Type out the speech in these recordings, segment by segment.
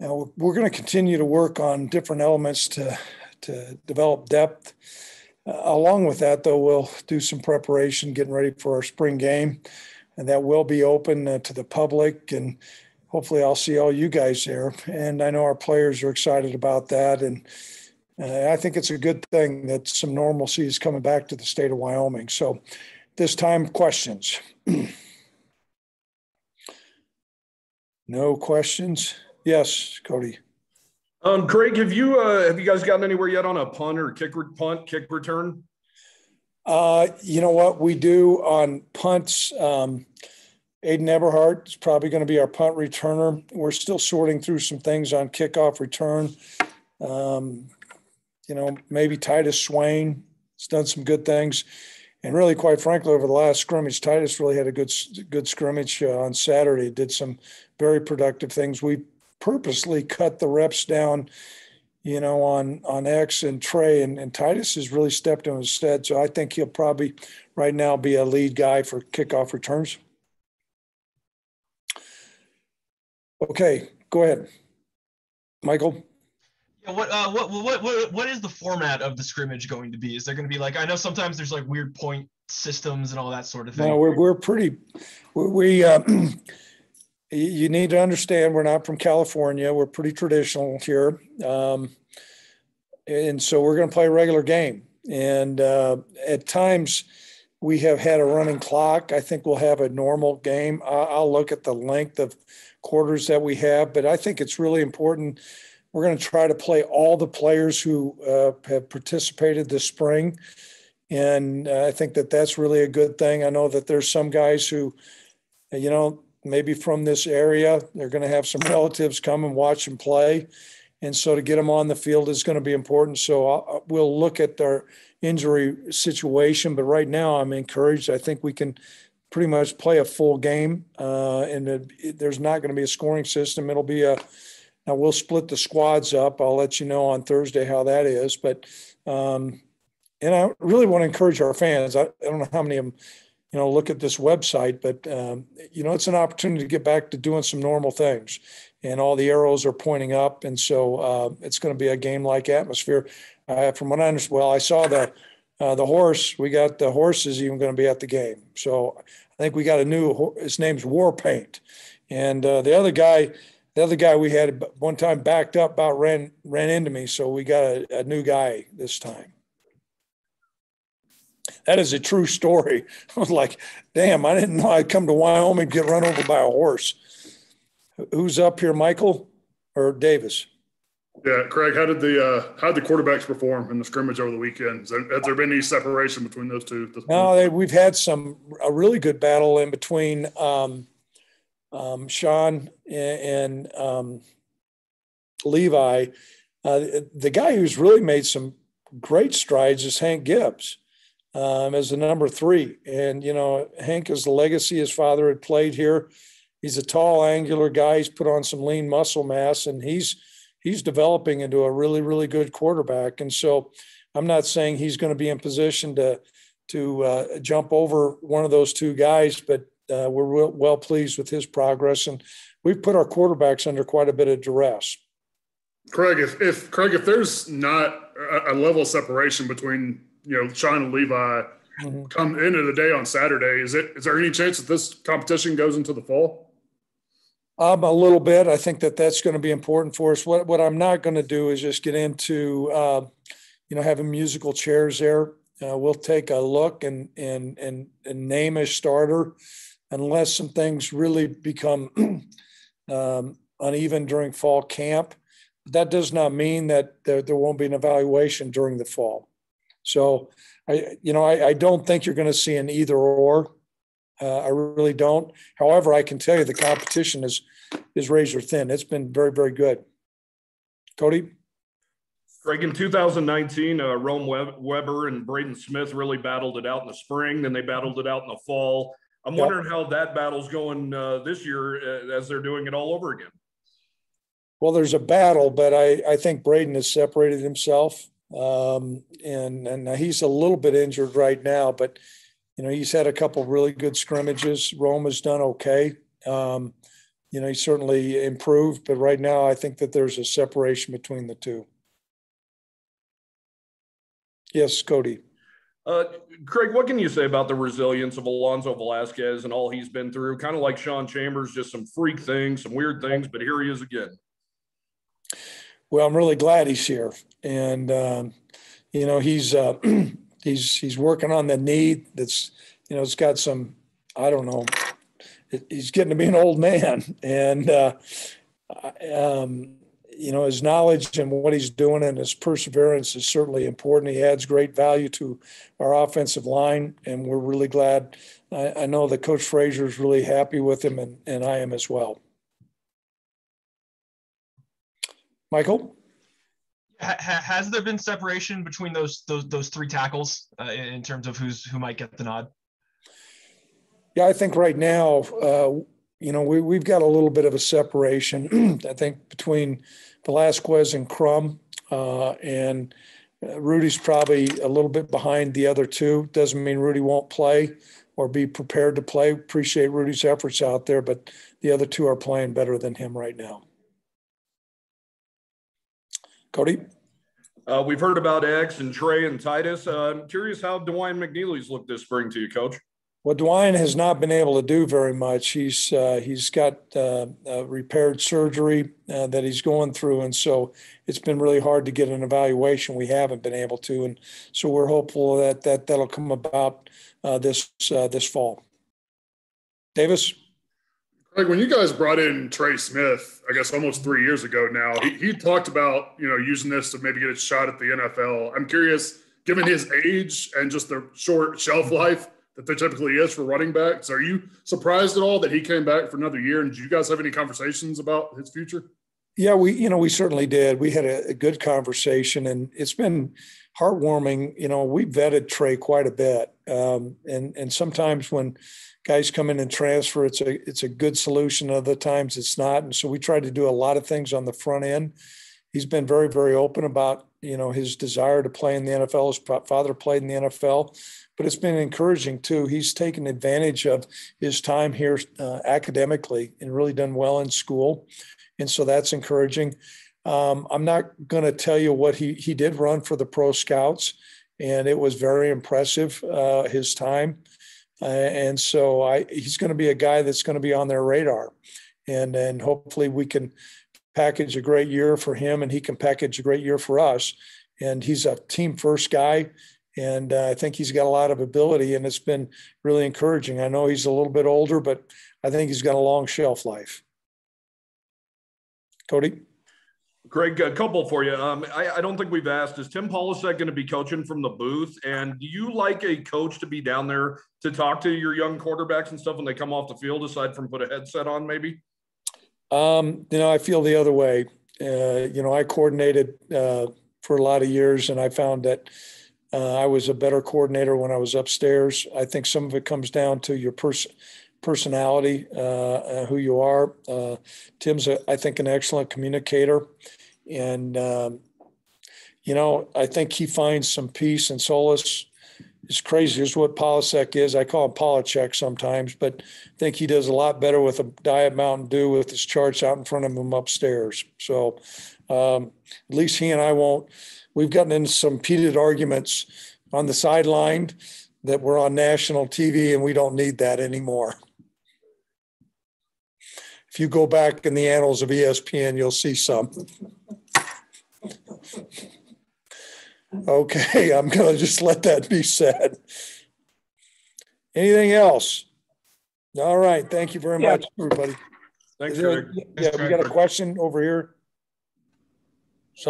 Now, we're going to continue to work on different elements to develop depth. Along with that, though, we'll do some preparation, getting ready for our spring game, and that will be open to the public. And hopefully, I'll see all you guys there. And I know our players are excited about that. And I think it's a good thing that some normalcy is coming back to the state of Wyoming. So, this time, questions. No questions. Yes, Cody. Craig, have you guys gotten anywhere yet on a punt or kick return? You know what we do on punts. Aiden Eberhardt is probably going to be our punt returner. We're still sorting through some things on kickoff return. Maybe Titus Sween has done some good things. And really, quite frankly, over the last scrimmage, Titus really had a good scrimmage on Saturday. Did some very productive things. We purposely cut the reps down, on X and Trey, and Titus has really stepped in his stead. So I think he'll probably right now be a lead guy for kickoff returns. Okay, go ahead, Michael. Yeah, what is the format of the scrimmage going to be? Is there going to be I know sometimes there's weird point systems and all that sort of thing. No, we're pretty. You need to understand we're not from California. We're pretty traditional here, and so we're going to play a regular game. And at times we have had a running clock. I think we'll have a normal game. I'll look at the length of quarters that we have, but I think it's really important. We're going to try to play all the players who have participated this spring. And I think that that's really a good thing. I know that there's some guys who, maybe from this area, they're going to have some relatives come and watch them play. And so to get them on the field is going to be important. So we'll look at our injury situation. But right now I'm encouraged. I think we can pretty much play a full game. And there's not going to be a scoring system. It'll be now we'll split the squads up. I'll let you know on Thursday how that is. But, and I really want to encourage our fans. I don't know how many of them, look at this website, but, it's an opportunity to get back to doing some normal things. And all the arrows are pointing up. And so it's going to be a game-like atmosphere. From what I understand, I saw the horse. We got the horses even going to be at the game. So I think we got his name's War Paint. And the other guy we had one time backed up, about ran into me. So we got a new guy this time. That is a true story. I was like, damn, I didn't know I'd come to Wyoming and get run over by a horse. Who's up here, Michael or Davis? Yeah, Craig, how did the quarterbacks perform in the scrimmage over the weekend? Has there been any separation between those two? No, we've had a really good battle in between Sean and Levi. The guy who's really made some great strides is Hank Gibbs as the number 3. And, Hank is the legacy. His father had played here. He's a tall, angular guy. He's put on some lean muscle mass, and he's developing into a really, really good quarterback. And so I'm not saying he's going to be in position to jump over one of those two guys, but we're well pleased with his progress. And we've put our quarterbacks under quite a bit of duress. Craig, if there's not a level of separation between, Sean and Levi come into the day on Saturday, is there any chance that this competition goes into the fall? A little bit. I think that's going to be important for us. What I'm not going to do is just get into, having musical chairs there. We'll take a look and name a starter unless some things really become uneven during fall camp. That does not mean that there won't be an evaluation during the fall. So, I don't think you're going to see an either or. I really don't. However, I can tell you the competition is razor thin. It's been very, very good. Cody? Greg, in 2019, Rome Weber and Braden Smith really battled it out in the spring. Then they battled it out in the fall. I'm wondering how that battle's going this year as they're doing it all over again. Well, there's a battle, but I think Braden has separated himself. And he's a little bit injured right now, but he's had a couple really good scrimmages. Rome has done okay. he certainly improved, but right now I think that there's a separation between the two. Yes, Cody. Craig, what can you say about the resilience of Alonso Velasquez and all he's been through? Kind of like Sean Chambers, just some freak things, some weird things, but here he is again. Well, I'm really glad he's here, and he's he's working on the knee. That's it's got some, I don't know. He's getting to be an old man, and his knowledge and what he's doing and his perseverance is certainly important. He adds great value to our offensive line, and we're really glad. I know that Coach Frazier is really happy with him, and I am as well. Michael? Has there been separation between those three tackles in terms of who might get the nod? Yeah, I think right now, we've got a little bit of a separation, I think, between Velasquez and Crum, and Rudy's probably a little bit behind the other two. Doesn't mean Rudy won't play or be prepared to play. Appreciate Rudy's efforts out there, but the other two are playing better than him right now. Cody? We've heard about X and Trey and Titus. I'm curious how DeWine McNeely's looked this spring to you, Coach. Well, DeWine has not been able to do very much. He's got repaired surgery that he's going through, and so it's been really hard to get an evaluation. We haven't been able to, and so we're hopeful that'll come about this fall. Davis? Craig, when you guys brought in Trey Smith, I guess almost 3 years ago now, he talked about using this to maybe get a shot at the NFL. I'm curious, given his age and just the short shelf life that there typically is for running backs, are you surprised at all that he came back for another year? And did you guys have any conversations about his future? Yeah, we certainly did. We had a good conversation, and it's been heartwarming. We vetted Trey quite a bit, and sometimes when guys come in and transfer, it's a good solution. Other times it's not, and so we tried to do a lot of things on the front end. He's been very, very open about his desire to play in the NFL. His father played in the NFL, but it's been encouraging too. He's taken advantage of his time here academically and really done well in school, and so that's encouraging. I'm not going to tell you what he did run for the Pro Scouts, and it was very impressive, his time. And so he's going to be a guy that's going to be on their radar, and hopefully we can package a great year for him, and he can package a great year for us. And he's a team first guy, and I think he's got a lot of ability, and it's been really encouraging. I know he's a little bit older, but I think he's got a long shelf life. Cody? Greg, a couple for you. I don't think we've asked, is Tim Polasek going to be coaching from the booth? And do you like a coach to be down there to talk to your young quarterbacks and stuff when they come off the field, aside from put a headset on maybe? I feel the other way. I coordinated for a lot of years, and I found that I was a better coordinator when I was upstairs. I think some of it comes down to your personality, who you are. Tim's, I think, an excellent communicator. And, I think he finds some peace and solace. It's crazy. It's what Polasek is. I call him Polachek sometimes, but I think he does a lot better with a Diet Mountain Dew with his charts out in front of him upstairs. So at least he and I won't. We've gotten into some heated arguments on the sideline that we're on national TV, and we don't need that anymore. If you go back in the annals of ESPN, you'll see some. Okay, I'm going to just let that be said. Anything else? All right, thank you very much, everybody. Thanks, Greg. Yeah, we got a question over here.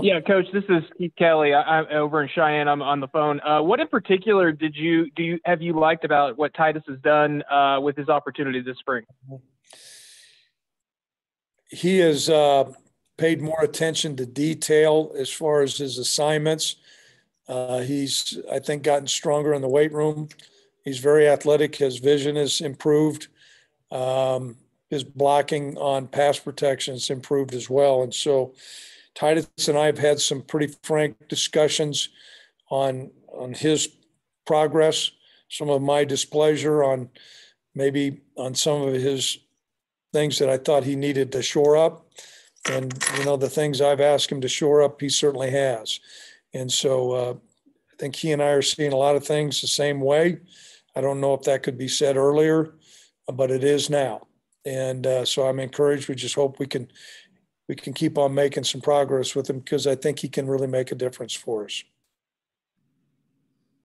Yeah, Coach, this is Keith Kelly. I'm over in Cheyenne. I'm on the phone. What in particular have you liked about what Titus has done with his opportunity this spring? He has paid more attention to detail as far as his assignments. He's, I think, gotten stronger in the weight room. He's very athletic. His vision has improved. His blocking on pass protection has improved as well. And so Titus and I have had some pretty frank discussions on his progress, some of my displeasure on maybe on some of his things that I thought he needed to shore up. And, the things I've asked him to shore up, he certainly has. And so I think he and I are seeing a lot of things the same way. I don't know if that could be said earlier, but it is now. And so I'm encouraged. We just hope we can keep on making some progress with him, because I think he can really make a difference for us.